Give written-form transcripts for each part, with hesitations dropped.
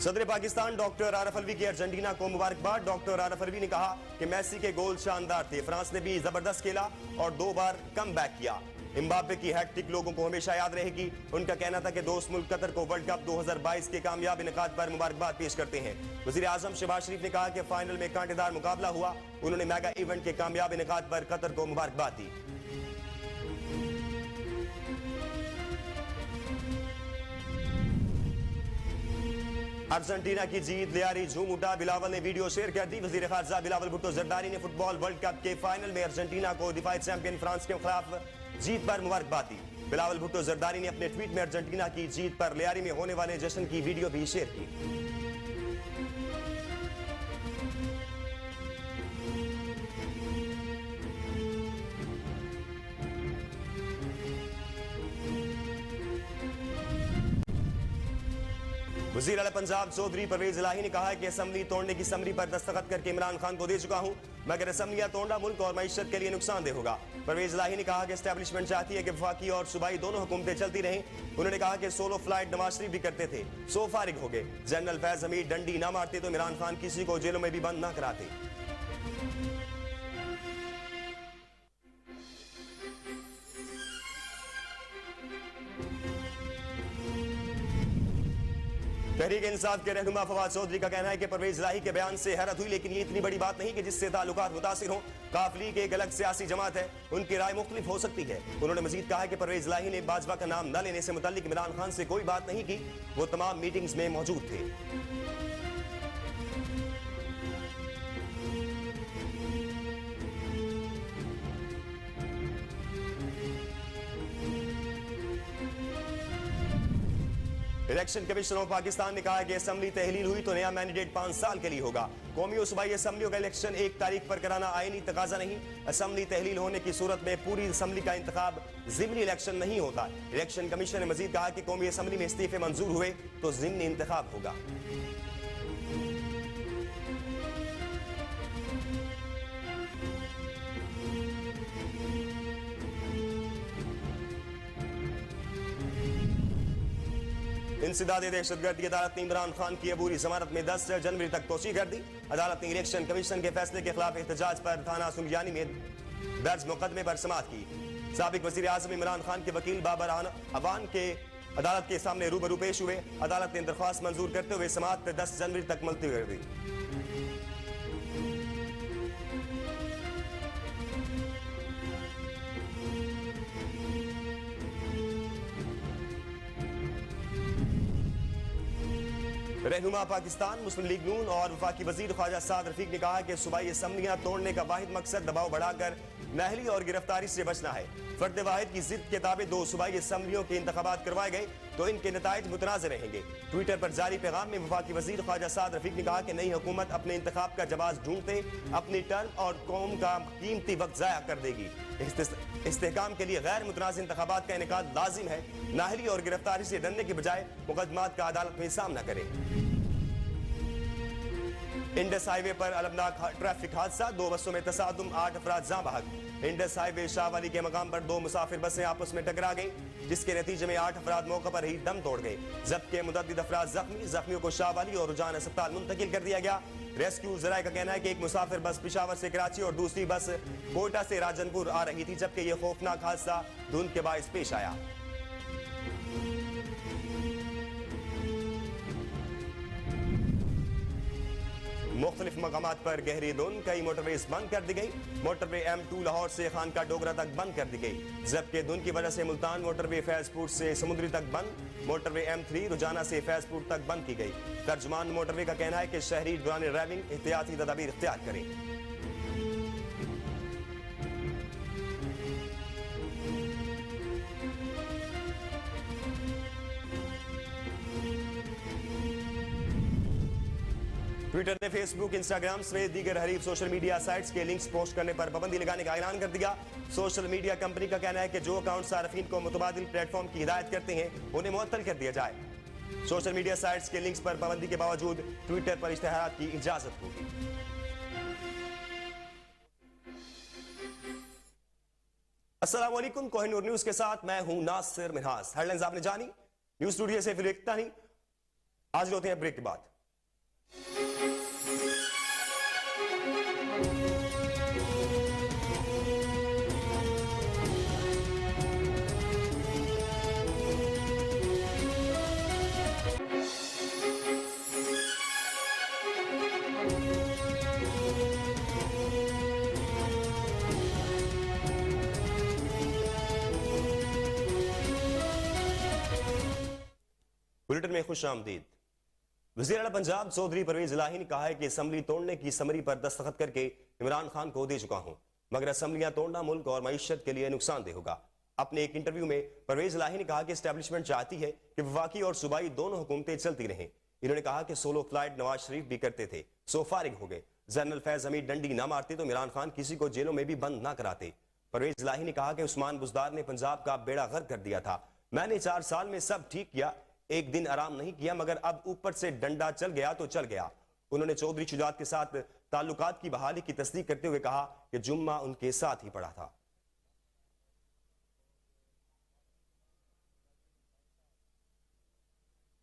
صدر پاکستان ڈاکٹر عارف الوی کی ارجنٹینا کو مبارکباد۔ ڈاکٹر عارف الوی نے کہا کہ میسی کے گول شاندار تھے، فرانس نے بھی زبردست کھیلا اور 2 بار کم بیک کیا۔ امباپے کی ہیٹ ٹرک لوگوں کو ہمیشہ یاد رہے گی۔ ان کا کہنا تھا کہ دوست ملک قطر کو ورلڈ کپ 2022 کے کامیاب انعقاد پر مبارکباد پیش کرتے ہیں۔ وزیر اعظم شہباز شریف نے کہا کہ فائنل میں کانٹے دار مقابلہ ہوا۔ انہوں نے میگا ایونٹ کے کامیاب انعقاد پر قطر کو مبارکباد دی۔ ارجنٹینا کی جیت لیاری جھوم اٹھا، بلاول نے ویڈیو شیئر کر دی۔ وزیر خارجہ بلاول بھٹو زرداری نے فٹ بال ورلڈ کپ کے فائنل میں ارجنٹینا کو دفاعی چیمپئن فرانس کے خلاف جیت پر مبارکباد دی۔ بلاول بھٹو زرداری نے اپنے ٹویٹ میں ارجنٹینا کی جیت پر لیاری میں ہونے والے جشن کی ویڈیو بھی شیئر کی۔ وزیر اعلیٰ پنجاب چودھری پرویز الہی نے کہا ہے کہ اسمبلی توڑنے کی سمری پر دستخط کر کے عمران خان کو دے چکا ہوں، مگر اسمبلیاں توڑنا ملک اور معیشت کے لیے نقصان دہ ہوگا۔ پرویز الہی نے کہا کہ اسٹیبلشمنٹ چاہتی ہے کہ وفاقی اور صوبائی دونوں حکومتیں چلتی رہیں۔ انہوں نے کہا کہ سولو فلائٹ نواز شریف بھی کرتے تھے، 100 فارغ ہو گئے۔ جنرل فیض حمید ڈنڈی نہ مارتے تو عمران خان کسی کو جیلوں میں بھی بند نہ کراتے۔ تحریک انصاف کے رہنما فواد چودھری کا کہنا ہے کہ پرویز الہی کے بیان سے حیرت ہوئی، لیکن یہ اتنی بڑی بات نہیں کہ جس سے تعلقات متاثر ہوں۔ کاف لیگ ایک الگ سیاسی جماعت ہے، ان کی رائے مختلف ہو سکتی ہے۔ انہوں نے مزید کہا کہ پرویز الہی نے باجوہ کا نام نہ لینے سے متعلق عمران خان سے کوئی بات نہیں کی، وہ تمام میٹنگز میں موجود تھے۔ الیکشن کمیشن آف پاکستان نے کہا ہے کہ اسمبلی تحلیل ہوئی تو نیا مینڈیٹ 5 سال کے لیے ہوگا۔ قومی و صوبائی اسمبلیوں کا الیکشن 1 تاریخ پر کرانا آئینی تقاضا نہیں۔ اسمبلی تحلیل ہونے کی صورت میں پوری اسمبلی کا انتخاب ضمنی الیکشن نہیں ہوتا۔ الیکشن کمیشن نے مزید کہا کہ قومی اسمبلی میں استعفے منظور ہوئے تو ضمنی انتخاب ہوگا۔ انسداد دہشت گردی عدالت نے عمران خان کی عبوری ضمانت میں 10 جنوری تک توسیع کر دی۔ عدالت نے الیکشن کمیشن کے فیصلے کے خلاف احتجاج پر تھانہ سنگیانی میں درج مقدمے پر سماعت کی۔ سابق وزیر اعظم عمران خان کے وکیل بابر اوان کے عدالت کے سامنے روبرو پیش ہوئے۔ عدالت نے درخواست منظور کرتے ہوئے سماعت 10 جنوری تک ملتوی کر دی۔ رہنما پاکستان مسلم لیگ نون اور وفاقی وزیر خواجہ سعد رفیق نے کہا کہ صوبائی اسمبلیاں توڑنے کا واحد مقصد دباؤ بڑھا کر نااہلی اور گرفتاری سے بچنا ہے۔ فرد واحد کی ضد کے تابع 2 صوبائی اسمبلیوں کے انتخابات کروائے گئے تو ان کے نتائج متنازع رہیں گے۔ ٹویٹر پر جاری پیغام میں وفاقی وزیر خواجہ سعد رفیق نے کہا کہ نئی حکومت اپنے انتخاب کا جواز ڈھونڈتے اپنی ٹرم اور قوم کا قیمتی وقت ضائع کر دے گی۔ استحکام کے لیے غیر متنازع انتخابات کا انعقاد لازم ہے۔ نااہلی اور گرفتاری سے ڈرنے کے بجائے مقدمات کا عدالت میں سامنا کرے۔ انڈس ہائی وے پر المناک ٹریفک حادثہ، 2 بسوں میں تصادم، 8 افراد جاں بحق۔ انڈس ہائی وے شاہ والی کے مقام پر 2 مسافر بسیں آپس میں ٹکرا گئیں، جس کے نتیجے میں 8 افراد موقع پر ہی دم توڑ گئے۔ ضبط کے متعدد افراد زخمی، زخمیوں کو شاہ والی اور رجحان اسپتال منتقل کر دیا گیا۔ ریسکیو ذرائع کا کہنا ہے کہ ایک مسافر بس پشاور سے کراچی اور دوسری بس کوئٹہ سے راجن پور آ رہی تھی، جبکہ یہ خوفناک حادثہ دھند کے باعث پیش آیا۔ مختلف مقامات پر گہری دھند، کئی موٹر ویز بند کر دی گئی۔ موٹر وے M2 لاہور سے خانقاہ ڈوگرہ تک بند کر دی گئی، جبکہ دھند کی وجہ سے ملتان موٹر وے فیض پور سے سمندری تک بند۔ موٹر وے M3 رجانہ سے فیض پور تک بند کی گئی۔ ترجمان موٹر وے کا کہنا ہے کہ شہری دوران ڈرائیونگ احتیاطی تدابیر اختیار کریں۔ ٹویٹر نے فیس بک، انسٹاگرام سمیت دیگر حریف سوشل میڈیا سائٹس کے لنکس پوسٹ کرنے پر پابندی لگانے کا اعلان کر دیا۔ سوشل میڈیا کمپنی کا کہنا ہے کہ جو اکاؤنٹ صارفین کو متبادل پلیٹ فارم کی ہدایت کرتے ہیں انہیں معطل کر دیا جائے۔ سوشل میڈیا سائٹس کے لنکس پر پابندی کے باوجود ٹویٹر پر اشتہارات کی اجازت ہوگی۔ السلام علیکم، کوہ نور نیوز کے ساتھ میں ہوں ناصر منہاس۔ ہیڈ لائنز آپ نے جانی، نیوز اسٹوڈیو سے پھر ایک نہیں، آج ہوتے ہیں بریک کے بعد۔ बुलेटिन में खुश आमदीद। वज़ीर आला पंजाब चौधरी परवेज इलाही ने कहा है कि असम्बली तोड़ने की समरी पर दस्तखत करके इमरान खान को दे चुका हूं, मगर असम्बलियां तोड़ना मुल्क और मईशत के लिए नुकसानदेह होगा। अपने एक इंटरव्यू में परवेज इलाही ने कहा कि एस्टेब्लिशमेंट चाहती है कि वफाकी और सूबाई दोनों हुकूमतें चलती रहें। इन्होंने कहा कि सोलो फ्लाइट नवाज शरीफ भी करते थे, सो फारिग हो गए। जनरल फैज हमीद डंडी ना मारते तो इमरान खान किसी को जेलों में भी बंद ना कराते। परवेज इलाही ने कहा कि उस्मान बुज़दार ने पंजाब का बेड़ा गर्क कर दिया था। मैंने 4 साल में सब ठीक किया, एक दिन आराम नहीं किया, मगर अब ऊपर से डंडा चल गया तो चल गया। उन्होंने चौधरी शुजात के साथ ताल्लुकात की बहाली की तस्दीक करते हुए कहा कि जुम्मा उनके साथ ही पड़ा था।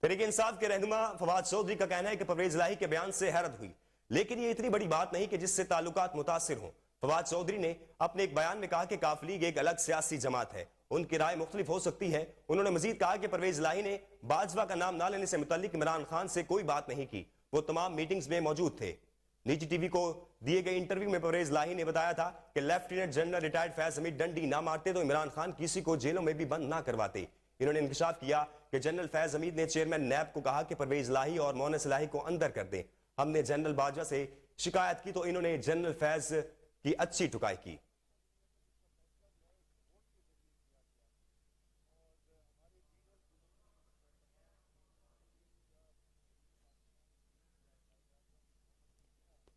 तहरीक इंसाफ के रहनुमा फवाद चौधरी का कहना है कि परवेज इलाही के बयान से हैरत हुई, लेकिन ये इतनी बड़ी बात नहीं कि जिससे ताल्लुकात मुतासिर हों। फवाद चौधरी ने अपने एक बयान में कहा कि काफ लीग एक अलग सियासी जमात है, उनकी राय मुख्तलिफ हो सकती है। उन्होंने मजीद कहा कि परवेज इलाही ने बाजवा का नाम ना लेने से मुतल्लिक इमरान खान से कोई बात नहीं की, वो तमाम मीटिंग्स में मौजूद थे। निजी टीवी को दिए गए इंटरव्यू में परवेज इलाही ने बताया था कि lieutenant general retired Faiz Hamid डंडी ना मारते तो इमरान खान किसी को जेलों में भी बंद ना करवाते। इन्होंने इंकशाफ किया कि जनरल फैज हमीद ने चेयरमैन नैब को कहा कि परवेज इलाही और मोनस इलाही को अंदर कर दें। हमने जनरल बाजवा से शिकायत की तो इन्होंने जनरल फैज की अच्छी टुकाई की।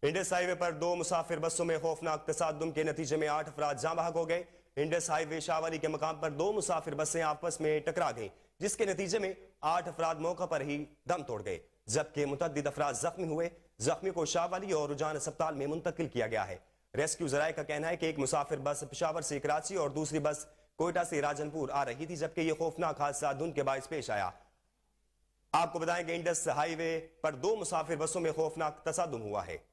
इंडस हाईवे पर 2 मुसाफिर बसों में खौफनाक तसादुम के नतीजे में 8 अफराद जाँ बहक हो गए। इंडस हाईवे शाहवाली के मकाम पर 2 मुसाफिर बसें आपस में टकरा गईं, जिसके नतीजे में 8 अफराद मौका पर ही दम तोड़ गए, जबकि मुतअद्दिद अफराद जख्मी हुए। जख्मियों को शाहवाली और रुझान अस्पताल में मुंतकिल किया गया है। रेस्क्यू जराये का कहना है कि एक मुसाफिर बस पेशावर से कराची और दूसरी बस कोयटा से राजनपुर आ रही थी, जबकि यह खौफनाक हादसा धुंध के बायस पेश आया। आपको बताएं कि इंडस हाईवे पर 2 मुसाफिर बसों में खौफनाक तसादुम हुआ है।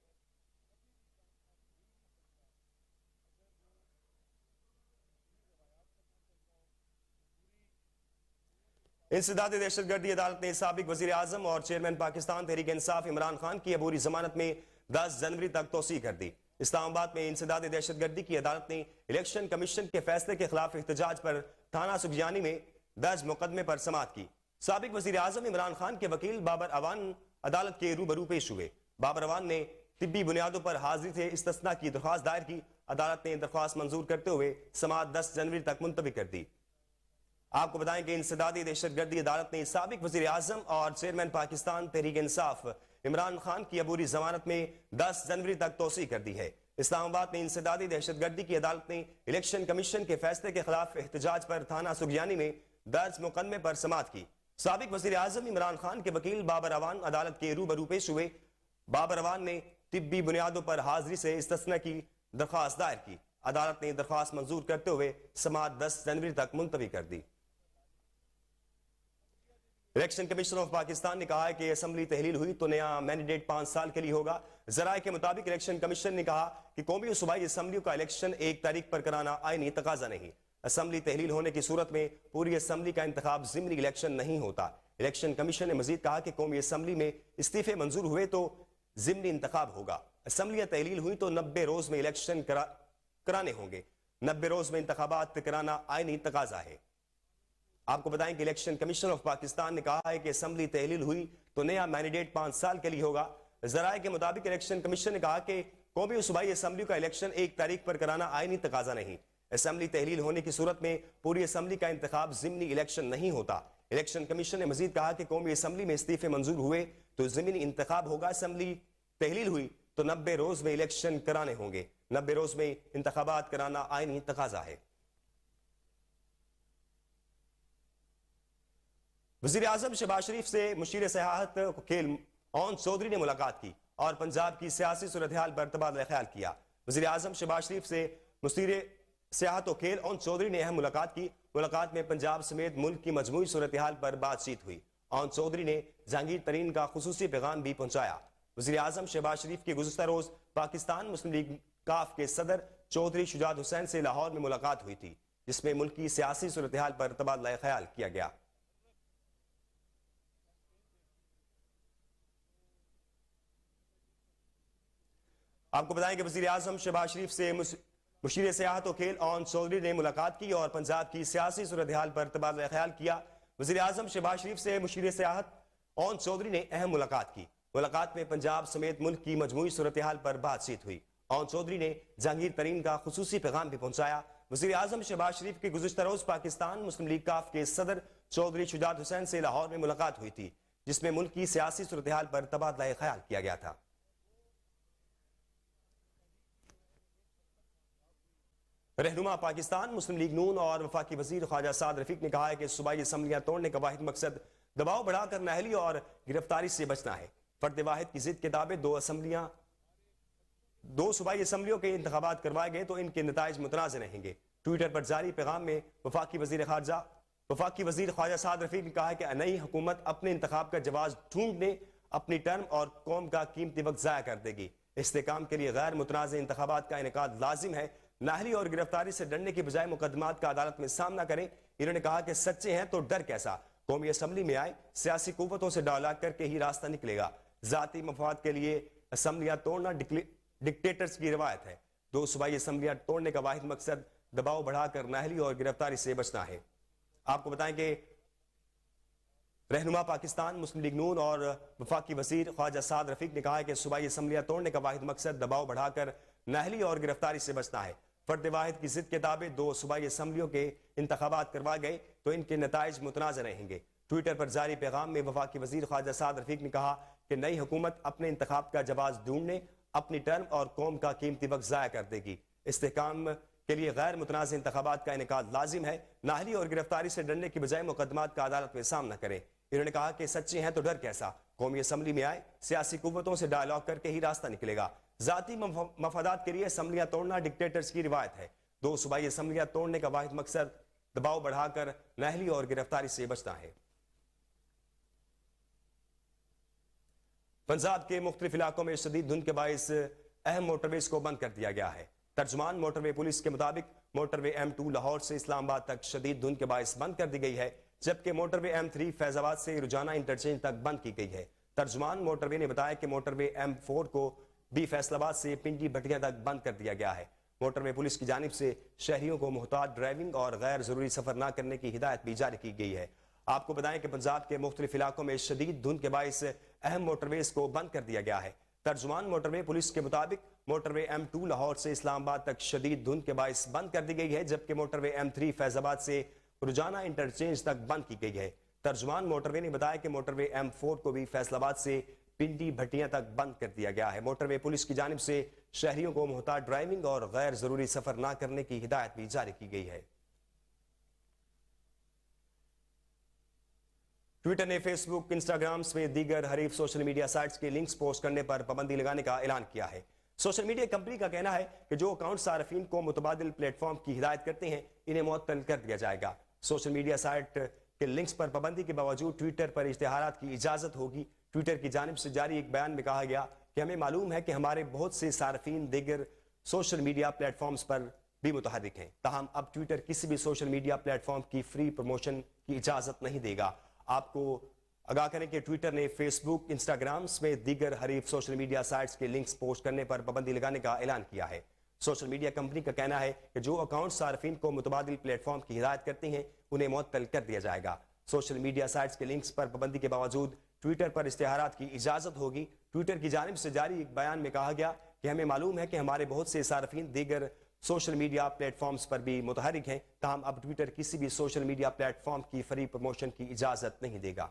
इंसदाद दहशतगर्दी अदालत ने साबिक वजीर आजम और चेयरमैन पाकिस्तान तहरीक इंसाफ इमरान खान की अबूरी जमानत में 10 जनवरी तक तोसी कर दी। इस्लामाबाद में इंसदाद दहशतगर्दी की अदालत ने इलेक्शन कमीशन के फैसले के खिलाफ एहतजाज पर थाना सुखजानी में दर्ज मुकदमे पर समाअत की। साबिक वजीर आजम इमरान खान के वकील बाबर अवान अदालत के रूबरू पेश हुए। बाबर अवान ने तिब्बी बुनियादों पर हाजिरी से इस्तिस्ना की दरख्वास्त दायर की। अदालत ने दरख्वास्त मंजूर करते हुए समाअत 10 जनवरी तक मुलतवी कर दी। आपको बताएं कि इंसदादी दहशतगर्दी अदालत ने साबिक वजीर आजम और चेयरमैन पाकिस्तान तहरीक इंसाफ इमरान खान की अबूरी जमानत में 10 जनवरी तक तोसी कर दी है। इस्लामाबाद में इंसदादी दहशतगर्दी की अदालत ने इलेक्शन कमीशन के फैसले के खिलाफ एहतजाज पर थाना सुखजानी में दर्ज मुकदमे पर समाअत की। साबिक वजीर आजम इमरान खान के वकील बाबर अवान अदालत के रूबरू पेश हुए। बाबर अवान ने तिब्बी बुनियादों पर हाजिरी से इस्तिस्ना की दरख्वास्त दायर की। अदालत ने दरख्वास्त मंजूर करते हुए समाअत 10 जनवरी तक मुलतवी कर दी। इलेक्शन कमीशन ऑफ पाकिस्तान ने कहा है कि असेंबली तहलील हुई तो नया मैंडेट 5 साल के लिए होगा। जराये के मुताबिक इलेक्शन कमीशन ने कहा कि कौमी और सूबाई असेंबलियों का इलेक्शन 1 तारीख पर कराना आईनी तकाजा नहीं। असेंबली तहलील होने की सूरत में पूरी असेंबली का इंतखाब ज़िमनी इलेक्शन नहीं होता। इलेक्शन कमीशन ने मजीद कहा कि कौमी असेंबली में इस्तीफे मंजूर हुए तो ज़िमनी इंतखाब होगा। असेंबलियां तहलील हुई तो 90 रोज में इलेक्शन कराने होंगे। 90 रोज में इंतखाबात कराना आईनी तकाजा है। आपको बताएं कि इलेक्शन कमीशन ऑफ पाकिस्तान ने कहा है कि असेंबली तहलील हुई तो नया मैंडेट 5 साल के लिए होगा। जराये के मुताबिक इलेक्शन कमीशन ने कहा कि कौमी और सूबाई असेंबली का इलेक्शन 1 तारीख पर कराना आईनी तकाजा नहीं। असेंबली तहलील होने की सूरत में पूरी असेंबली का इंतखाब ज़िमनी इलेक्शन नहीं होता। इलेक्शन कमीशन ने मजीद कहा कि कौमी असेंबली में इस्तीफे मंजूर हुए तो ज़िमनी इंतखाब होगा। असेंबली तहलील हुई तो 90 रोज में इलेक्शन कराने होंगे। 90 रोज में इंतखाबात कराना आईनी तकाजा है। वजीर आजम शहबाज शरीफ से मुशीर सयाहत वकील ओन चौधरी ने मुलाकात की और पंजाब की सियासी सूरत हाल पर तबादला ख्याल किया। वजीर आजम शहबाज शरीफ से मुशीर सयाहत वकील ओन चौधरी ने अहम मुलाकात की। मुलाकात में पंजाब समेत मुल्क की मजमूई सूरत हाल पर बातचीत हुई। ओन चौधरी ने जहांगीर तरीन का खुसूसी पैगाम भी पहुंचाया। وزیر اعظم شہباز شریف کی گزشتہ روز پاکستان مسلم لیگ کاف کے صدر چودھری شجاعت حسین سے لاہور میں ملاقات ہوئی تھی، جس میں ملک کی سیاسی صورتحال پر تبادلہ خیال کیا گیا۔ آپ کو بتائیں کہ وزیر اعظم شہباز شریف سے مشیر سیاحت و کھیل اون چودھری نے ملاقات کی اور پنجاب کی سیاسی صورتحال پر تبادلہ خیال کیا۔ وزیر اعظم شہباز شریف سے مشیر سیاحت اون چودھری نے اہم ملاقات کی۔ ملاقات میں پنجاب سمیت ملک کی مجموعی صورتحال پر بات چیت ہوئی۔ اون چودھری نے جہانگیر ترین کا خصوصی پیغام بھی پہنچایا۔ وزیر اعظم شہباز شریف کی گزشتہ روز پاکستان مسلم لیگ کاف کے صدر چودھری شجاعت حسین سے لاہور میں ملاقات ہوئی تھی، جس میں ملک کی سیاسی صورتحال پر تبادلہ خیال کیا گیا تھا۔ رہنما پاکستان مسلم لیگ نون اور وفاقی وزیر خواجہ سعد رفیق نے کہا ہے کہ صوبائی اسمبلیاں توڑنے کا واحد مقصد دباؤ بڑھا کر نااہلی اور گرفتاری سے بچنا ہے۔ فرد واحد کی ضد کے تابع دو صوبائی اسمبلیوں کے انتخابات کروائے گئے تو ان کے نتائج متنازع رہیں گے۔ ٹویٹر پر جاری پیغام میں وفاقی وزیر خواجہ سعد رفیق نے کہا ہے کہ نئی حکومت اپنے انتخاب کا جواز ڈھونڈنے اپنی ٹرم اور قوم کا قیمتی وقت ضائع کر دے گی۔ استحکام کے لیے غیر متنازع انتخابات کا انعقاد لازم ہے۔ نااہلی اور گرفتاری سے ڈرنے کی بجائے مقدمات کا عدالت میں سامنا کریں۔ انہوں نے کہا کہ سچے ہیں تو ڈر کیسا، قومی اسمبلی میں آئے، سیاسی قوتوں سے ڈائلاگ کر کے ہی راستہ نکلے گا۔ ذاتی مفاد کے لیے اسمبلیاں توڑنا ڈکٹیٹرز کی روایت ہے۔ دو صوبائی اسمبلیاں توڑنے کا واحد مقصد دباؤ بڑھا کر نااہلی اور گرفتاری سے بچنا ہے۔ آپ کو بتائیں کہ رہنما پاکستان مسلم لیگ نون اور وفاقی وزیر خواجہ سعد رفیق نے کہا ہے کہ صوبائی اسمبلیاں توڑنے کا واحد مقصد دباؤ بڑھا کر نااہلی اور گرفتاری سے بچنا ہے۔ فرد واحد کی ضد کے تابع دو صوبائی اسمبلیوں کے انتخابات کروائے گئے تو ان کے نتائج متنازع رہیں گے۔ ٹویٹر پر جاری پیغام میں وفاقی وزیر خواجہ سعد رفیق نے کہا کہ نئی حکومت اپنے انتخاب کا جواز ڈھونڈنے اپنی ٹرم اور قوم کا قیمتی وقت ضائع کر دے گی۔ استحکام کے لیے غیر متنازع انتخابات کا انعقاد لازم ہے۔ نااہلی اور گرفتاری سے ڈرنے کی بجائے مقدمات کا عدالت میں سامنا کریں۔ انہوں نے کہا کہ سچے ہیں تو ڈر کیسا، قومی اسمبلی میں آئے، سیاسی قوتوں سے ڈائلاگ کر کے ہی راستہ نکلے گا۔ ذاتی مفادات کے لیے اسمبلیاں توڑنا ڈکٹیٹرز کی روایت ہے۔ دو صوبائی اسمبلیاں توڑنے کا واحد مقصد دباؤ بڑھا کر نااہلی اور گرفتاری سے بچنا ہے۔ پنجاب کے مختلف علاقوں میں شدید دھند کے باعث اہم موٹر ویز کو بند کر دیا گیا ہے۔ ترجمان موٹر وے پولیس کے مطابق موٹر وے M2 لاہور سے اسلام آباد تک شدید دھند کے باعث بند کر دی گئی ہے، جبکہ موٹر وے M3 فیض آباد سے رجانہ انٹرچینج تک بند کی گئی ہے۔ ترجمان موٹر وے نے بتایا کہ موٹر وے M4 کو بھی فیصل آباد سے پنڈی بھٹیاں تک بند کر دیا گیا ہے۔ موٹر وے پولیس کی جانب سے شہریوں کو محتاط ڈرائیونگ اور غیر ضروری سفر نہ کرنے کی ہدایت بھی جاری کی گئی ہے۔ آپ کو بتائیں کہ پنجاب کے مختلف علاقوں میں شدید دھند کے باعث اہم موٹر ویز کو بند کر دیا گیا ہے۔ ترجمان موٹر وے پولیس کے مطابق موٹر وے M2 لاہور سے اسلام آباد تک شدید دھند کے باعث بند کر دی گئی ہے، جبکہ موٹر وے M3 فیض آباد سے رجانہ انٹرچینج تک بند کی گئی ہے۔ ترجمان موٹر وے نے بتایا کہ موٹر وے M4 کو بھی فیصل آباد سے پنڈی بھٹیاں تک بند کر دیا گیا ہے۔ موٹر وے پولیس کی جانب سے شہریوں کو محتاط ڈرائیونگ اور غیر ضروری سفر نہ کرنے کی ہدایت بھی جاری کی گئی ہے۔ ٹویٹر نے فیس بک، انسٹاگرام سمیت دیگر حریف سوشل میڈیا سائٹس کے لنکس پوسٹ کرنے پر پابندی لگانے کا اعلان کیا ہے۔ سوشل میڈیا کمپنی کا کہنا ہے کہ جو اکاؤنٹ صارفین کو متبادل پلیٹ فارم کی ہدایت کرتے ہیں انہیں معطل کر دیا جائے گا۔ سوشل میڈیا سائٹ کے لنکس پر پابندی کے باوجود ٹویٹر پر اشتہارات کی اجازت ہوگی۔ ٹویٹر کی جانب سے جاری ایک بیان میں کہا گیا کہ ہمیں معلوم ہے کہ ہمارے بہت سے صارفین دیگر سوشل میڈیا پلیٹ فارمز پر بھی متحرک ہیں، تاہم اب ٹویٹر کسی بھی سوشل میڈیا پلیٹ فارم کی فری پروموشن کی اجازت نہیں دے گا۔ آپ کو آگاہ کریں کہ ٹویٹر نے فیس بک، انسٹاگرام سمیت دیگر حریف سوشل میڈیا سائٹس کے لنکس پوسٹ کرنے پر پابندی لگانے کا اعلان کیا ہے۔ سوشل میڈیا کمپنی کا کہنا ہے کہ جو اکاؤنٹ صارفین کو متبادل پلیٹ فارم کی ہدایت کرتے ہیں انہیں معطل کر دیا جائے گا۔ سوشل میڈیا سائٹس کے لنکس پر پابندی کے باوجود ٹویٹر پر اشتہارات کی اجازت ہوگی۔ ٹویٹر کی جانب سے جاری ایک بیان میں کہا گیا کہ ہمیں معلوم ہے کہ ہمارے بہت سے صارفین دیگر سوشل میڈیا پلیٹ فارمز پر بھی متحرک ہیں، تاہم اب ٹویٹر کسی بھی سوشل میڈیا پلیٹ فارم کی فری پروموشن کی اجازت نہیں دے گا۔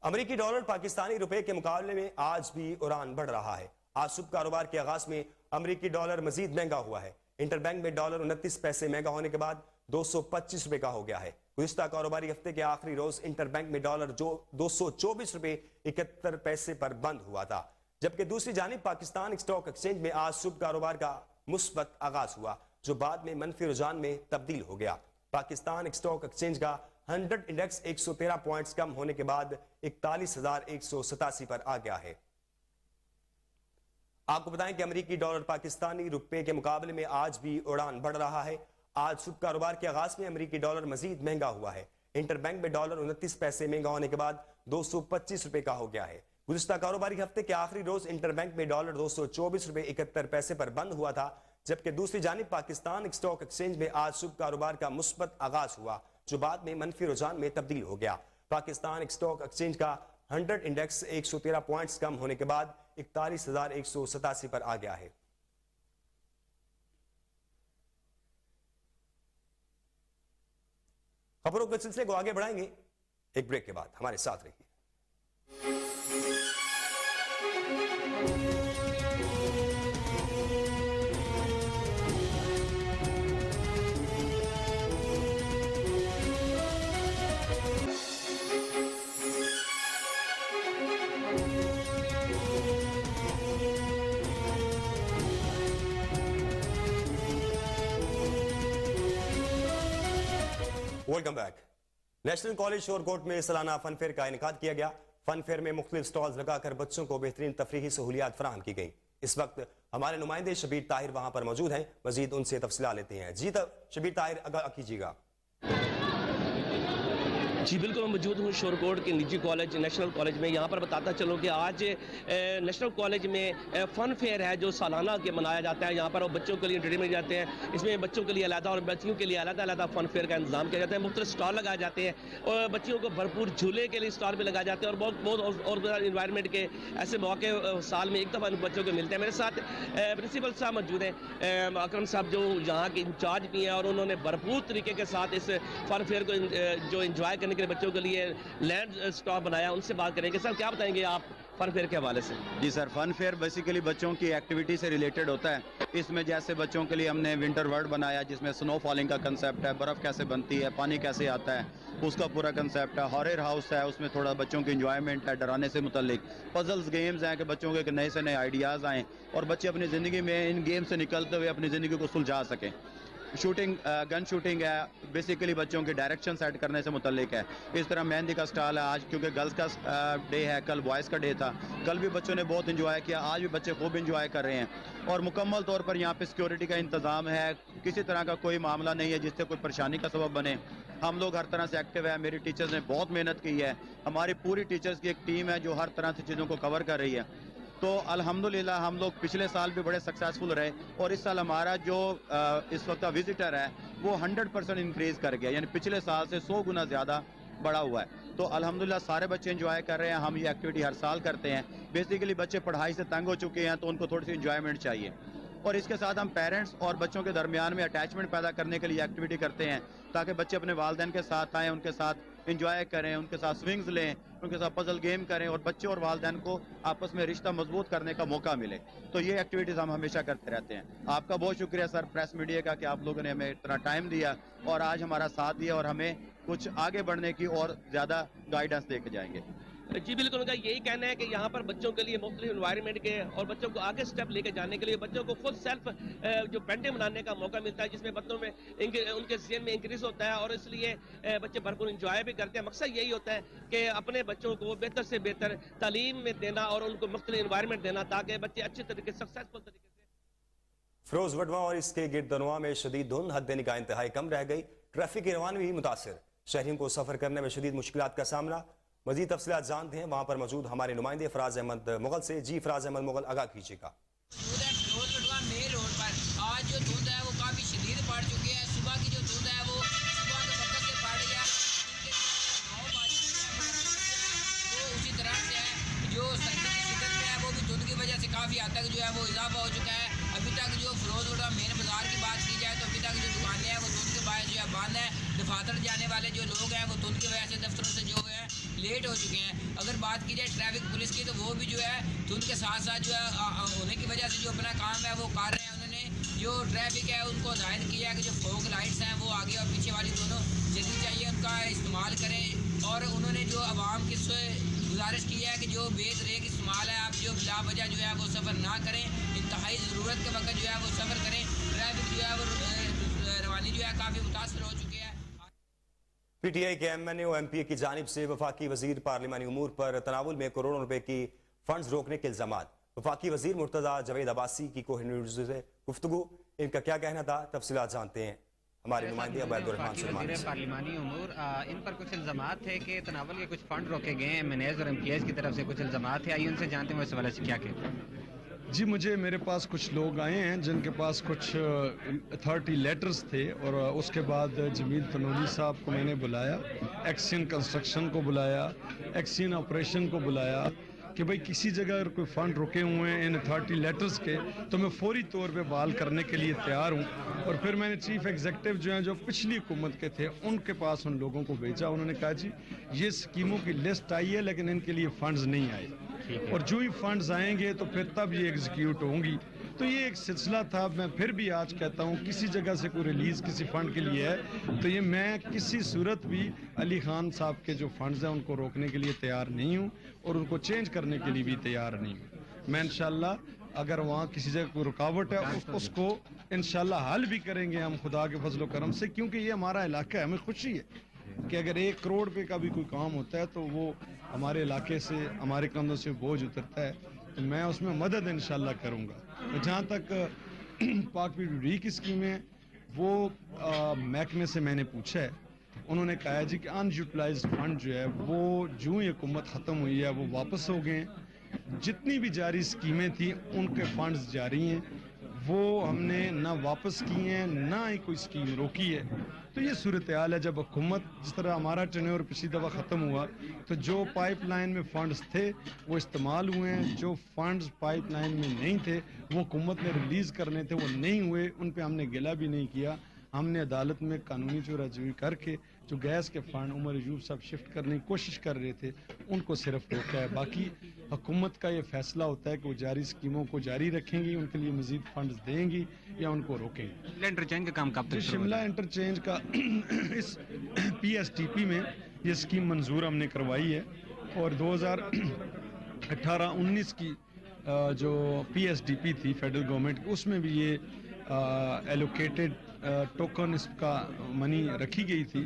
امریکی ڈالر پاکستانی روپے کے مقابلے میں آج بھی اڑان بڑھ رہا ہے۔ آج صبح کاروبار کے آغاز میں امریکی ڈالر مزید مہنگا ہوا ہے۔ انٹر بینک میں ڈالر 29 پیسے مہنگا ہونے کے بعد 225 روپے کا ہو گیا ہے۔ گزشتہ کاروباری ہفتے کے آخری روز انٹر بینک میں ڈالر جو 224 روپے 71 پیسے پر بند ہوا تھا، جبکہ دوسری جانب پاکستان اسٹاک ایکسچینج میں آج صبح کاروبار کا مثبت آغاز ہوا جو بعد میں منفی رجحان میں تبدیل ہو گیا۔ پاکستان اسٹاک ایکسچینج کا 100 इंडेक्स 113 पॉइंट्स कम होने के बाद 41,187 पर आ गया है। आपको बताएं कि अमेरिकी डॉलर पाकिस्तानी रुपए के मुकाबले में आज भी उड़ान बढ़ रहा है। आज सुबह कारोबार के आगाज में अमेरिकी डॉलर मजीद महंगा हुआ है। इंटरबैंक में डॉलर 29 पैसे महंगा होने के बाद 225 रुपए का हो गया है। गुज़िश्ता कारोबारी हफ्ते के आखिरी रोज इंटरबैंक में डॉलर 224 रुपए 71 पैसे पर बंद हुआ था, जबकि दूसरी जानिब पाकिस्तान स्टॉक एक्सचेंज में आज सुबह कारोबार का मुस्बत आगाज हुआ, जो बाद में मनफी रुझान में तब्दील हो गया। पाकिस्तान स्टॉक एक्सचेंज का 100 इंडेक्स 113 पॉइंट्स कम होने के बाद 41,187 पर आ गया है। खबरों के सिलसिले को आगे बढ़ाएंगे एक ब्रेक के बाद। हमारे साथ रहिए। Welcome back. National college Shorkot में सालाना फन फेयर का इनेकाद किया गया। फन फेयर में मुख्तलिफ स्टॉल्स लगाकर बच्चों को बेहतरीन तफरीही सहूलियात फराहम की गई। इस वक्त हमारे नुमाइंदे शबीर ताहिर वहां पर मौजूद हैं। मजीद उनसे तफसीलात लेते हैं। जी शबीर ताहिर, आगाह कीजिएगा। जी बिल्कुल, मैं मौजूद हूँ शोरकोट के निजी कॉलेज नेशनल कॉलेज में। यहाँ पर बताता चलूँ कि आज नेशनल कॉलेज में फ़न फेयर है जो सालाना के मनाया जाता है। यहाँ पर बच्चों के लिए एंटरटेनमेंट जाते हैं। इसमें बच्चों के लिए अलग और बच्चियों के लिए अलग फ़न फेयर का इंतजाम किया जाता है। मुख्तलिफ स्टॉल लगाए जाते हैं और बच्चियों को भरपूर झूले के लिए स्टॉल भी लगाए जाते हैं और बहुत और इन्वायरमेंट के ऐसे मौके साल में एक दफ़ा बच्चों को मिलते हैं। मेरे साथ प्रिंसिपल साहब मौजूद हैं, अकरम साहब, जो यहाँ के इंचार्ज भी हैं और उन्होंने भरपूर तरीके के साथ इस फ़न फेयर को जो इंजॉय करने के लिए बच्चों के लिए लैंड स्टॉप बनाया। उनसे बात करेंगे। सर, क्या बताएंगे आप फन फेयर के हवाले से? जी सर, फन फेयर बेसिकली बच्चों की एक्टिविटी से रिलेटेड होता है। इसमें जैसे बच्चों के लिए हमने विंटर वर्ल्ड बनाया जिसमें स्नो फॉलिंग का कंसेप्ट है, बर्फ़ कैसे बनती है, पानी कैसे आता है, उसका पूरा कंसेप्ट है। हॉरर हाउस है, उसमें थोड़ा बच्चों की इंजॉयमेंट है डराने से मुतल्लिक। पजल्स गेम्स हैं कि बच्चों के नए से नए आइडियाज़ आएँ और बच्चे अपनी ज़िंदगी में इन गेम से निकलते हुए अपनी ज़िंदगी को सुलझा सकें। शूटिंग, गन शूटिंग है, बेसिकली बच्चों के डायरेक्शन सेट करने से मुतल्लिक है। इस तरह मेहंदी का स्टॉल है आज, क्योंकि गर्ल्स का डे है, कल बॉयज़ का डे था। कल भी बच्चों ने बहुत इंजॉय किया, आज भी बच्चे खूब इंजॉय कर रहे हैं और मुकम्मल तौर पर यहाँ पे सिक्योरिटी का इंतज़ाम है। किसी तरह का कोई मामला नहीं है जिससे कोई परेशानी का सबब बने। हम लोग हर तरह से एक्टिव है। मेरी टीचर्स ने बहुत मेहनत की है। हमारी पूरी टीचर्स की एक टीम है जो हर तरह से चीज़ों को कवर कर रही है। तो अल्हम्दुलिल्लाह हम लोग पिछले साल भी बड़े सक्सेसफुल रहे और इस साल हमारा जो इस वक्त का विजिटर है वो 100% इंक्रीज़ कर गया, यानी पिछले साल से 100 गुना ज़्यादा बढ़ा हुआ है। तो अल्हम्दुलिल्लाह सारे बच्चे एंजॉय कर रहे हैं। हम ये एक्टिविटी हर साल करते हैं। बेसिकली बच्चे पढ़ाई से तंग हो चुके हैं तो उनको थोड़ी सी इंजॉयमेंट चाहिए और इसके साथ हम पेरेंट्स और बच्चों के दरमियान में अटैचमेंट पैदा करने के लिए एक्टिविटी करते हैं ताकि बच्चे अपने वालिदैन के साथ आएँ, उनके साथ इंजॉय करें, उनके साथ स्विंग्स लें, उनके साथ पजल गेम करें और बच्चे और वालिदैन को आपस में रिश्ता मजबूत करने का मौका मिले। तो ये एक्टिविटीज़ हम हमेशा करते रहते हैं। आपका बहुत शुक्रिया सर, प्रेस मीडिया का, कि आप लोगों ने हमें इतना टाइम दिया और आज हमारा साथ दिया और हमें कुछ आगे बढ़ने की और ज़्यादा गाइडेंस दे के जाएंगे। जी बिल्कुल, उनका यही कहना है कि यहाँ पर बच्चों के लिए मुख्तलिफ इन्वायरमेंट के और बच्चों को आगे स्टेप लेके जाने के लिए बच्चों को खुद सेल्फ जो पेंटिंग बनाने का मौका मिलता है जिसमें बच्चों में उनके ज़हन में इंक्रीज होता है और इसलिए बच्चे भरपूर इंजॉय भी करते हैं। मकसद यही होता है कि अपने बच्चों को बेहतर से बेहतर तालीम में देना और उनको मुख्तलिफ इन्वायरमेंट देना ताकि बच्चे अच्छे तरीके सक्सेसफुल तरीके से। फिरोज वडवा और इसके गिरदनुमा में शदीद धुंध हद निगाह इंतहाई कम रह गई। ट्रैफिक की रवानगी भी मुतासर, शहरियों को सफर करने में शदीद मुश्किलात का सामना। मजीद तफसीलात जानते हैं वहां पर मौजूद हमारे नुमाइंदे फराज अहमद मुगल से। जी फराज अहमद मुगल, आगाह कीजिएगा। मेन रोड पर आज जो धुंध है वो काफ़ी शदीद पड़ चुकी है। सुबह की जो धुंध है वो सुबह के वक्त से पड़ गया, वो उसी तरह से है। जो सर्दी की शिदत में है वो भी धुंध की वजह से काफ़ी हद तक जो है वो इजाफा हो चुका है। अभी तक जो फिरोजपुर मेन बाजार की बात की जाए तो अभी तक जो दुकानें हैं वो धुंध के बायस जो है बंद है। दफातर जाने वाले जो लोग हैं वो धुंध की वजह से दफ्तरों से जो है लेट हो चुके हैं। अगर बात की जाए ट्रैफिक पुलिस की तो वो भी जो है धुंध के साथ साथ जो है होने की वजह से जो अपना काम है वो कर रहे हैं। उन्होंने जो ट्रैफिक है उनको हिदायत की है कि जो फॉग लाइट्स हैं वो आगे और पीछे वाली दोनों जल्दी चाहिए उनका इस्तेमाल करें और उन्होंने जो आवाम की गुजारिश की है कि जो बेतरेक इस्तेमाल है आप जो बिला वजह जो है वो सफ़र ना करें, इंतहाई ज़रूरत के वक्त जो है वो सफ़र करें। ट्रैफिक जो है वो रवानी जो है काफ़ी मुतासर हो चुकी है। PTI के MNA और MPA की जानिब से वफाकी वजीर पार्लिमानी उमूर पर तनावुल में करोड़ों रुपए की फंड्स रोकने के इल्जामात। वफाकी वजीर मुर्तजा जावेद अब्बासी की कोहिनूर न्यूज़ से गुफ्तगू, इनका क्या कहना था, तफसीलात जानते हैं हमारे नुमाइंदे अब्दुर्रहमान सुलेमानी से। पार्लिमानी उमूर इन पर कुछ इल्जामात थे कि तनावुल के कुछ फंड रोके गए हैं, MNAs और MPAs की तरफ से कुछ इल्जामात थे, आइए उनसे जानते हैं इस हवाले से क्या कहते हैं। जी, मेरे पास कुछ लोग आए हैं जिनके पास कुछ अथॉरिटी लेटर्स थे और उसके बाद जमील तनोली साहब को मैंने बुलाया, एक्सियन कंस्ट्रक्शन को बुलाया, एक्सियन ऑपरेशन को बुलाया कि भाई किसी जगह अगर कोई फ़ंड रुके हुए हैं इन अथॉरिटी लेटर्स के तो मैं फौरी तौर पे बहाल करने के लिए तैयार हूँ। और फिर मैंने चीफ एग्जीक्यूटिव जो हैं जो पिछली हुकूमत के थे उनके पास उन लोगों को भेजा। उन्होंने कहा जी ये स्कीमों की लिस्ट आई है लेकिन इनके लिए फ़ंड्स नहीं आए और जो ही फंड्स आएंगे तो फिर तब ये एग्जीक्यूट होंगी। तो ये एक सिलसिला था। मैं फिर भी आज कहता हूँ किसी जगह से कोई रिलीज़ किसी फ़ंड के लिए है तो ये मैं किसी सूरत भी अली खान साहब के जो फंड्स हैं उनको रोकने के लिए तैयार नहीं हूँ और उनको चेंज करने के लिए भी तैयार नहीं हूँ। मैं इंशाल्लाह अगर वहाँ किसी जगह कोई रुकावट है उसको इंशाल्लाह हल भी करेंगे हम खुदा के फजल करम से, क्योंकि ये हमारा इलाका है। हमें खुशी है कि अगर 1 करोड़ रुपए का भी कोई काम होता है तो वो हमारे इलाके से हमारे कंधों से बोझ उतरता है, तो मैं उसमें मदद इंशाल्लाह करूँगा। तो जहाँ तक पाक PWD की स्कीम है वो महकमे से मैंने पूछा है, उन्होंने कहा है जी कि अनयूटिलाइज्ड फंड जो है वो जो ही हुकूमत ख़त्म हुई है वो वापस हो गए हैं। जितनी भी जारी स्कीमें थी उनके फंड्स जारी हैं, वो हमने ना वापस किए हैं ना ही कोई स्कीम रोकी है। तो ये सूरत हाल है। जब हुकूमत जिस तरह हमारा टेन्योर पिछली दफ़ा ख़त्म हुआ तो जो पाइपलाइन में फ़ंड्स थे वो इस्तेमाल हुए हैं, जो फ़ंड्स पाइपलाइन में नहीं थे वो हुकूमत ने रिलीज़ करने थे वो नहीं हुए, उन पे हमने गिला भी नहीं किया। हमने अदालत में कानूनी चौराजोई करके जो गैस के फ़ंड उमर अयूब साहब शिफ्ट करने की कोशिश कर रहे थे उनको सिर्फ रोका है। बाकी हुकूमत का ये फैसला होता है कि वो जारी स्कीमों को जारी रखेंगी, उनके लिए मज़ीद फंड्स देंगी या उनको रोकेंगी। इंटरचेंज का काम कब तक? शिमला इंटरचेंज का इस PSTP में ये स्कीम मंजूर हमने करवाई है और 2018-19 की जो PSDP थी फेडरल गवर्नमेंट की उसमें भी ये एलोकेटेड टोकन इसका मनी रखी गई थी,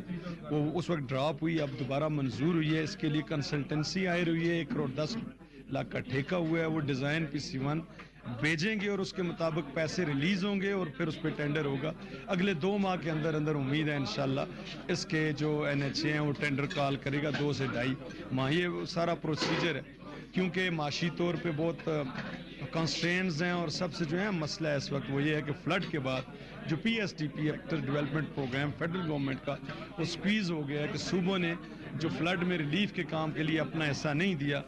वो उस वक्त ड्रॉप हुई, अब दोबारा मंजूर हुई है। इसके लिए कंसल्टेंसी हायर हुई है, 1 करोड़ 10 लाख का ठेका हुआ है। वो डिज़ाइन PC1 भेजेंगे और उसके मुताबिक पैसे रिलीज़ होंगे और फिर उस पर टेंडर होगा। अगले 2 माह के अंदर अंदर उम्मीद है इंशाल्लाह इसके जो NHA हैं वो टेंडर कॉल करेगा 2 से 2.5 माह। ये सारा प्रोसीजर है क्योंकि माशी तौर पे बहुत कंस्ट्रेंट्स हैं और सबसे जो है मसला है इस वक्त वो ये है कि फ्लड के बाद जो PSTP actor development programme federal government का वो स्क्वीज़ हो गया है कि सूबों ने जो फ्लड में रिलीफ के काम के लिए अपना हिस्सा नहीं दिया,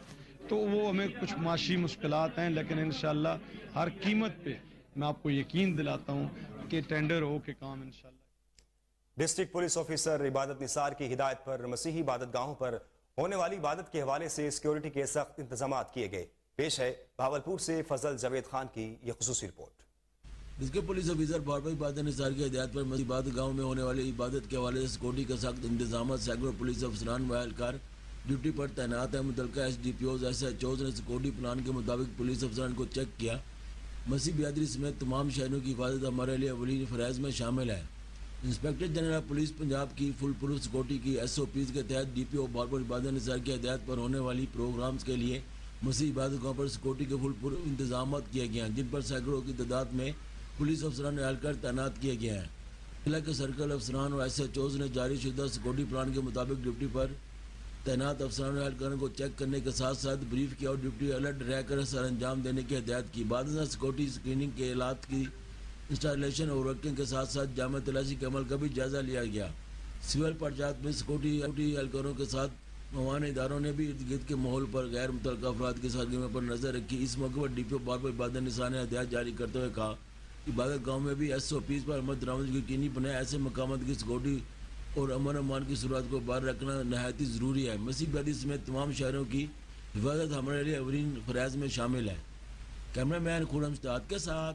तो वो हमें कुछ माशी मुश्किलात हैं। लेकिन इंशाल्लाह हर कीमत पे मैं आपको यकीन दिलाता हूँ कि टेंडर हो के काम इंशाल्लाह। डिस्ट्रिक्ट पुलिस ऑफिसर इबादत निसार की हिदायत पर मसीही इबादत गाहों पर होने वाली इबादत के हवाले से सिक्योरिटी के सख्त इंतजाम किए गए। पेश है भावलपुर से फजल जावेद खान की यह खुसूसी रिपोर्ट। डिस्ट्रिक्ट पुलिस ऑफिसर बाबा इबादत निसार की हिदायत पर मसीही इबादत गाँव में होने वाली इबादत के हवाले से सिक्योरिटी का सख्त इंतजाम सैकड़ों पुलिस अफसरान व एहलकार ड्यूटी पर तैनात है। मुतल्लिका SDPOs SHOs ने सिक्योरिटी प्लान के मुताबिक पुलिस अफसरान को चेक किया। मसीह बिरादरी समेत तमाम शहरों की हिफाजत हमारे लिए अवलीन फ़राइज़ में शामिल है। Inspector general of police Punjab की फुल प्रूफ सिक्योरिटी की SOPs के तहत DPO बाबा इबादत निसार की हिदायत पर होने वाली प्रोग्राम्स के लिए मसीह इबादत गाँव पर सिक्योरिटी के फुल प्रूफ इंतजाम किए गए हैं, जिन पर सैकड़ों की तादाद में पुलिस अफसरान एहलकार तैनात किए गए हैं। जिला के सर्कल अफसरान और SHOs ने जारी शुदा सिक्योरिटी प्लान के मुताबिक ड्यूटी पर तैनात अफसरान एहलकारों को चेक करने के साथ साथ ब्रीफ किया और ड्यूटी अलर्ट रहकर सर अंजाम देने की हिदायत की। बाद में सिक्योरिटी स्क्रीनिंग के आलात की इंस्टॉलेशन और वर्किंग के साथ साथ जामा तलाशी के अमल का भी जायजा लिया गया। सिविल पंचायत में सिक्योरिटी एहलकारों के साथ मवान इदारों ने भी इर्द गिर्द के माहौल पर गैर मुतल्लिका अफराद की सरगर्मी पर नजर रखी। इस मौके पर DPO बाबा इबादत निसार ने हिदायत जारी करते हुए कहा कि इबादत गाँव में भी SOPs पर अमल दरामद यकीनी बनाए। ऐसे मकामात की सिक्योरिटी और अमन अमान की सूरत को बाहर रखना नहायत ही ज़रूरी है। मसीह बिरादरी समेत तमाम शहरों की हिफाजत हमारे लिए अवलीन फ़राइज़ में शामिल है। कैमरामैन खुरम उस्ताद के साथ।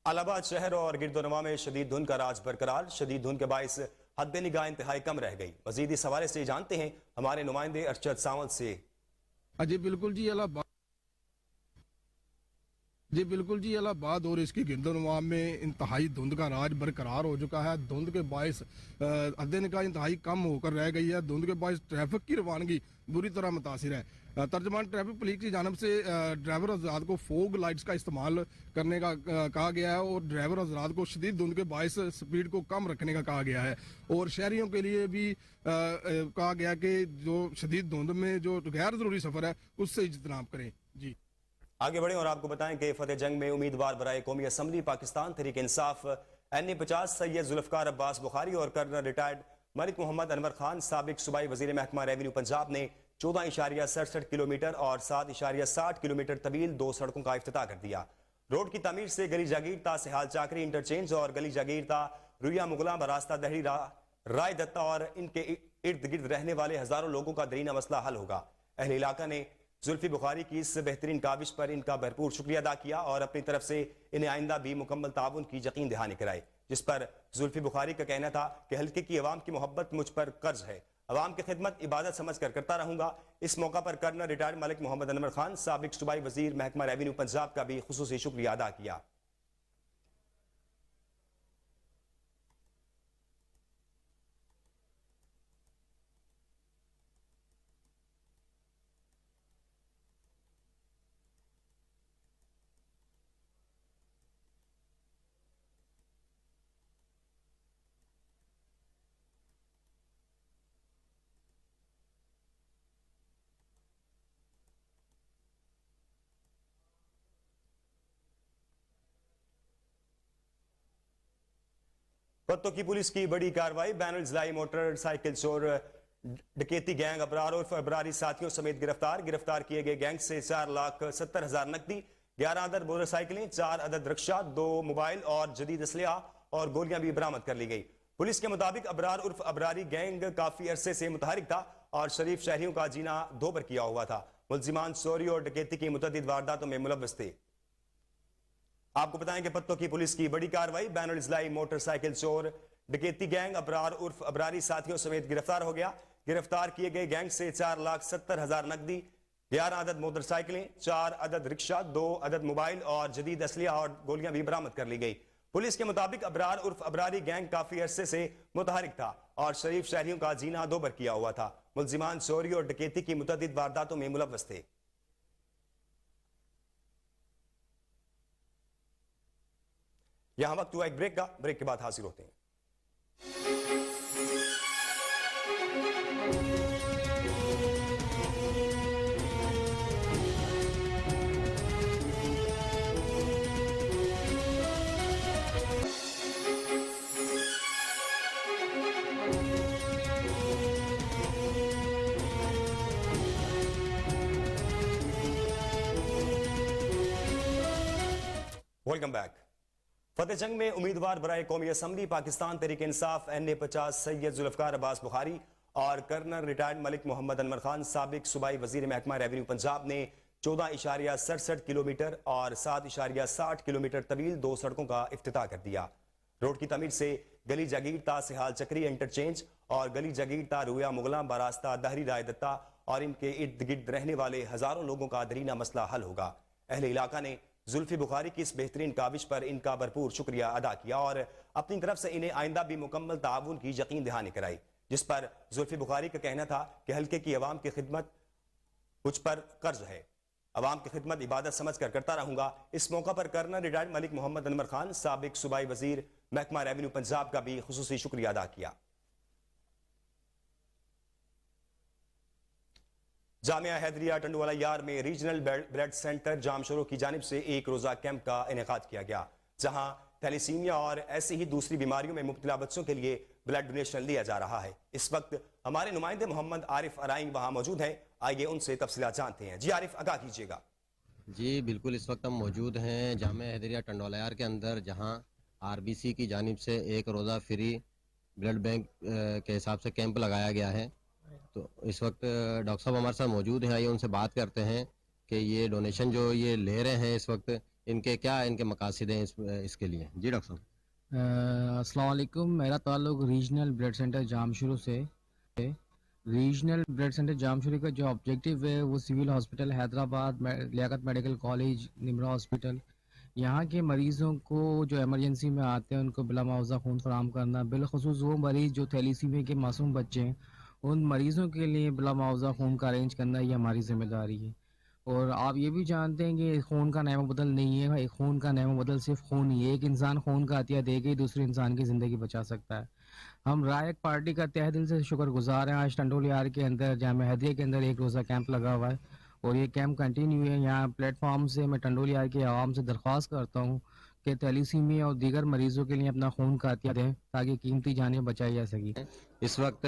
इलाहाबाद शहर और गिरदोनवा में शदीद धुंध का राज बरकरार। शदीद धुंध के बायस हद निगाह इंतहाई कम रह गई। मजीद इस हवाले से जानते हैं हमारे नुमाइंदे अरशद सावंत से। अजी बिल्कुल जी, जी बिल्कुल जी, इलाहाबाद और इसकी गिरदोनवा में इंतहाई धुंध का राज बरकरार हो चुका है। धुंध के बायस दिन का इंतहाई कम होकर रह गई है। धुंध के बायस ट्रैफिक की रवानगी बुरी तरह मुतासिर है। तर्जमान ट्रैफिक पुलिस की जानब से ड्राइवर हजरात को फोग लाइट्स का इस्तेमाल करने का कहा गया है और ड्राइवर हजरात को शदीद धुंध के बायस स्पीड को कम रखने का कहा गया है। और शहरियों के लिए भी कहा गया कि जो शदीद धुंध में जो गैर ज़रूरी सफ़र है उससे इज्तनाब करें। जी आगे बढ़े और आपको बताएं कि फतेह जंग में उम्मीदवार बराए कौमी असम्बली पाकिस्तान तहरीक इंसाफ NA-50 सैयद जुल्फकार अब्बास बुखारी और कर्नल रिटायर्ड मलिक मोहम्मद अनवर खान साबिक सूबाई वजीर महकमा रेवेन्यू पंजाब ने 14.67 किलोमीटर और 7.60 किलोमीटर तवील 2 सड़कों का इफ्तिताह कर दिया। रोड की तमीर से गली जागीर ता सिहाल चाकरी इंटरचेंज और गली जागीर ता रुया मुगला बरास्ता दहरी राय दत्ता और इनके इर्द गिर्द रहने वाले हजारों लोगों का दरीना मसला हल होगा। अहले इलाका ने जुल्फी बुखारी की इस बेहतरीन काविश पर इनका भरपूर शुक्रिया अदा किया और अपनी तरफ से इन्हें आइंदा भी मुकम्मल ताउन की यकीन दहानी कराई, जिस पर जुल्फी बुखारी का कहना था कि हल्के की अवाम की मोहब्बत मुझ पर कर्ज है, अवाम की खिदमत इबादत समझ कर करता रहूंगा। इस मौका पर कर्नल रिटायर्ड मलिक मोहम्मद अनवर खान साबिक सूबाई वजीर महकमा रेवेन्यू पंजाब का भी खुसूसी शुक्रिया अदा किया। पत्तों की पुलिस की बड़ी कार्रवाई, बैनुल जिलाई मोटरसाइकिल चोर डकैती गैंग अबरार उर्फ अबरारी साथियों समेत गिरफ्तार किए गए गैंग से 4,70,000 नकदी, 11 अदद मोटरसाइकिलें, 4 अदद रिक्शा, 2 मोबाइल और जदीद असलहा और गोलियां भी बरामद कर ली गई। पुलिस के मुताबिक अबरार उर्फ अबरारी गैंग काफी अरसे से मुतहरिक था और शरीफ शहरियों का जीना दोबर किया हुआ था। मुलजिमान चोरी और डकैती की मुतअद्दिद वारदातों में मुलव्वस थे। आपको बताएं कि पत्तों की पुलिस की बड़ी कार्रवाई, बैनुल जिलाई मोटरसाइकिल चोर डकैती गैंग अबरार उर्फ अबरारी साथियों समेत गिरफ्तार हो गया। गिरफ्तार किए गए गैंग से 4,70,000 नकदी, 11 अदद मोटरसाइकिलें, 4 अदद रिक्शा, 2 अदद मोबाइल और जदीद असलिया और गोलियां भी बरामद कर ली गई। पुलिस के मुताबिक अबरार उर्फ अबरारी गैंग काफी अरसे से मुतहरिक था और शरीफ शहरियों का जीना दोबर किया हुआ था। मुलजिमान चोरी और डकैती की मुतअद्दिद वारदातों में मुलव्वस थे। यहां वक्त हुआ एक ब्रेक का, ब्रेक के बाद हाजिर होते हैं। Welcome back. फतेह जंग में उम्मीदवार बराए कौमी असम्बली पाकिस्तान तहरीक इंसाफ NA-50 सैयद जुल्फकार अब्बास बुखारी और कर्नल रिटायर्ड मलिक मोहम्मद अनवर खान साबिक सूबाई वजीर महकमा रेवेन्यू पंजाब ने 14.67 किलोमीटर और 7.60 किलोमीटर तवील 2 सड़कों का इफ्तिताह कर दिया। रोड की तमीर से गली जागीर ता सिहाल चक्री इंटरचेंज और गली जागीर ता रुया मुगला बरास्ता दहरी राय दत्ता और इनके इर्द गिर्द रहने वाले हजारों लोगों का दरीना मसला हल होगा। अहले इलाका ने जुल्फी बुखारी की इस बेहतरीन काविश पर इनका भरपूर शुक्रिया अदा किया और अपनी तरफ से इन्हें आइंदा भी मुकम्मल ताउन की यकीन दहानी कराई, जिस पर जुल्फी बुखारी का कहना था कि हल्के की अवाम की खिदमत मुझ पर कर्ज है, अवाम की खिदमत इबादत समझ कर करता रहूंगा। इस मौका पर कर्नल रिटायर्ड मलिक मोहम्मद अनवर खान साबिक सूबाई वजीर महकमा रेवेन्यू पंजाब का भी खुसूसी शुक्रिया अदा किया। जामिया हैदरिया टंडवाला यार में रीजनल ब्लड सेंटर जामशोरों की जानिब से एक रोजा कैंप का इनेकाद किया गया, जहां थैलेसीमिया और ऐसी ही दूसरी बीमारियों में मुब्तला बच्चों के लिए ब्लड डोनेशन लिया जा रहा है। इस वक्त हमारे नुमाइंदे मोहम्मद आरिफ अराइंग वहां मौजूद हैं, आइए उनसे तफसीलात जानते हैं। जी आरिफ, आगाह कीजिएगा। जी बिल्कुल, इस वक्त हम मौजूद हैं जामिया हैदरिया टंडवाला यार के अंदर, जहां RBC की जानिब से एक रोज़ा फ्री ब्लड बैंक के हिसाब से कैंप लगाया गया है। तो इस वक्त डॉक्टर साहब हमारे साथ मौजूद हैं, आइए उनसे बात करते हैं कि ये डोनेशन जो ये ले रहे हैं इस वक्त, इनके मकासद हैं इसके लिए। जी डॉक्टर साहब। अस्सलाम वालेकुम। मेरा ताल्लुक रीजनल ब्लड सेंटर जामशुरू से है। रीजनल ब्लड सेंटर जामशुरू का जो ऑब्जेक्टिव है वो civil hospital Hyderabad, Liaquat medical college, Nimra hospital, यहाँ के मरीज़ों को जो इमरजेंसी में आते हैं उनको बिला मुआवजा खून फराहम करना, बिलखुसूस वो मरीज़ जो थैलीसीमिया के मासूम बच्चे हैं, उन मरीज़ों के लिए बिला मुआवजा खून का अरेंज करना ये हमारी ज़िम्मेदारी है। और आप ये भी जानते हैं कि खून का नैमो बदल नहीं है, एक खून का नैमो बदल सिर्फ खून ही है। एक इंसान खून का अतिया दे के ही दूसरे इंसान की ज़िंदगी बचा सकता है। हम रायक पार्टी का तहे दिल से शुक्रगुजार हैं। आज टंडोल यार के अंदर जामिया हदिया के अंदर एक रोज़ा कैंप लगा हुआ है और ये कैंप कंटिन्यू है। यहाँ प्लेटफॉर्म से मैं टंडोल यार के आवाम से दरख्वास्त करता हूँ कि थैलीसीमिया और दीगर मरीज़ों के लिए अपना खून का अतिया दें ताकि कीमती जानें बचाई जा सकें। इस वक्त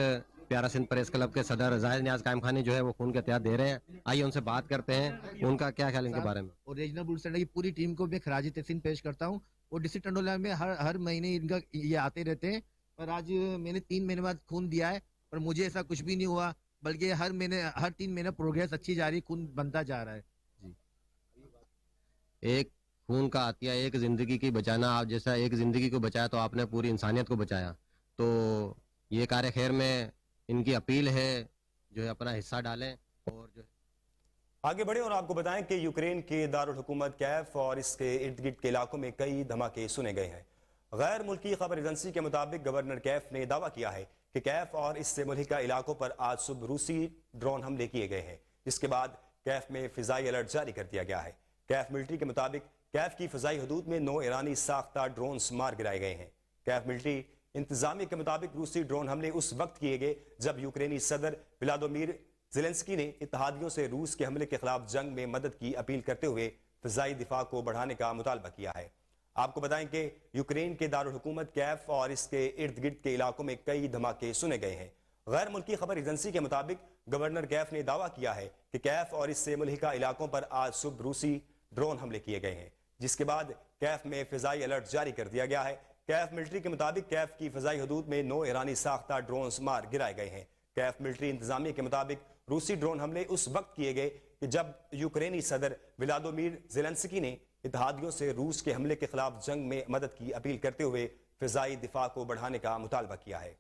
प्यारा सिंध प्रेस क्लब के सदर जाहिद नियाज कायम खानी जो है वो खून के एहतियात दे रहे हैं। आइए उनसे बात करते हैं, उनका क्या ख्याल इनके बारे में। और रीजनल ब्लड सेंटर की पूरी टीम को मैं खराज तहसीन पेश करता हूँ। और डिस्ट्रिक्ट टंडोला में हर महीने इनका ये आते रहते हैं। और आज मैंने 3 महीने बाद खून दिया है पर मुझे ऐसा कुछ भी नहीं हुआ, बल्कि हर 3 महीने प्रोग्रेस अच्छी जा रही, खून बनता जा रहा है। जी, एक खून का अतिया एक जिंदगी की बचाना, आप जैसा एक जिंदगी को बचाया तो आपने पूरी इंसानियत को बचाया। तो ये कार्य खैर में इनकी अपील है जो है अपना हिस्सा डालें। और जो आगे बढ़े और आपको बताएं कि यूक्रेन के दारुल हुकूमत कैफ और इसके इर्द गिर्द के इलाकों में कई धमाके सुने गए हैं। गैर मुल्की खबर एजेंसी के मुताबिक गवर्नर कैफ ने दावा किया है कि कैफ और इससे मुल्हिका इलाकों पर आज सुबह रूसी ड्रोन हमले किए गए हैं, जिसके बाद कैफ में फिजाई अलर्ट जारी कर दिया गया है। कैफ मिलिट्री के मुताबिक कैफ की फिजाई हदूद में 9 ईरानी साख्ता ड्रोन्स मार गिराए गए हैं। कैफ मिलिट्री इंतजामिया के मुताबिक रूसी ड्रोन हमले उस वक्त किए गए जब यूक्रेनी सदर व्लादिमीर ज़ेलेंस्की ने इत्तेहादियों से रूस के हमले के खिलाफ जंग में मदद की अपील करते हुए फिजाई दिफा को बढ़ाने का मुतालबा किया है। आपको बताएं कि यूक्रेन के दारुल हुकूमत कैफ और इसके इर्द गिर्द के इलाकों में कई धमाके सुने गए हैं। गैर मुल्की खबर एजेंसी के मुताबिक गवर्नर कैफ ने दावा किया है कि कैफ और इससे मुल्हिका इलाकों पर आज सुबह रूसी ड्रोन हमले किए गए हैं, जिसके बाद कैफ में फिजाई अलर्ट जारी कर दिया गया है। कैफ मिलिट्री के मुताबिक कैफ की फिजाई हदूद में 9 ईरानी साख्ता ड्रोन्स मार गिराए गए हैं। कैफ मिलिट्री इंतजामिया के मुताबिक रूसी ड्रोन हमले उस वक्त किए गए कि जब यूक्रेनी सदर व्लादिमीर ज़ेलेंस्की ने इत्तेहादियों से रूस के हमले के खिलाफ जंग में मदद की अपील करते हुए फिजाई दिफा को बढ़ाने का मुतालबा किया है।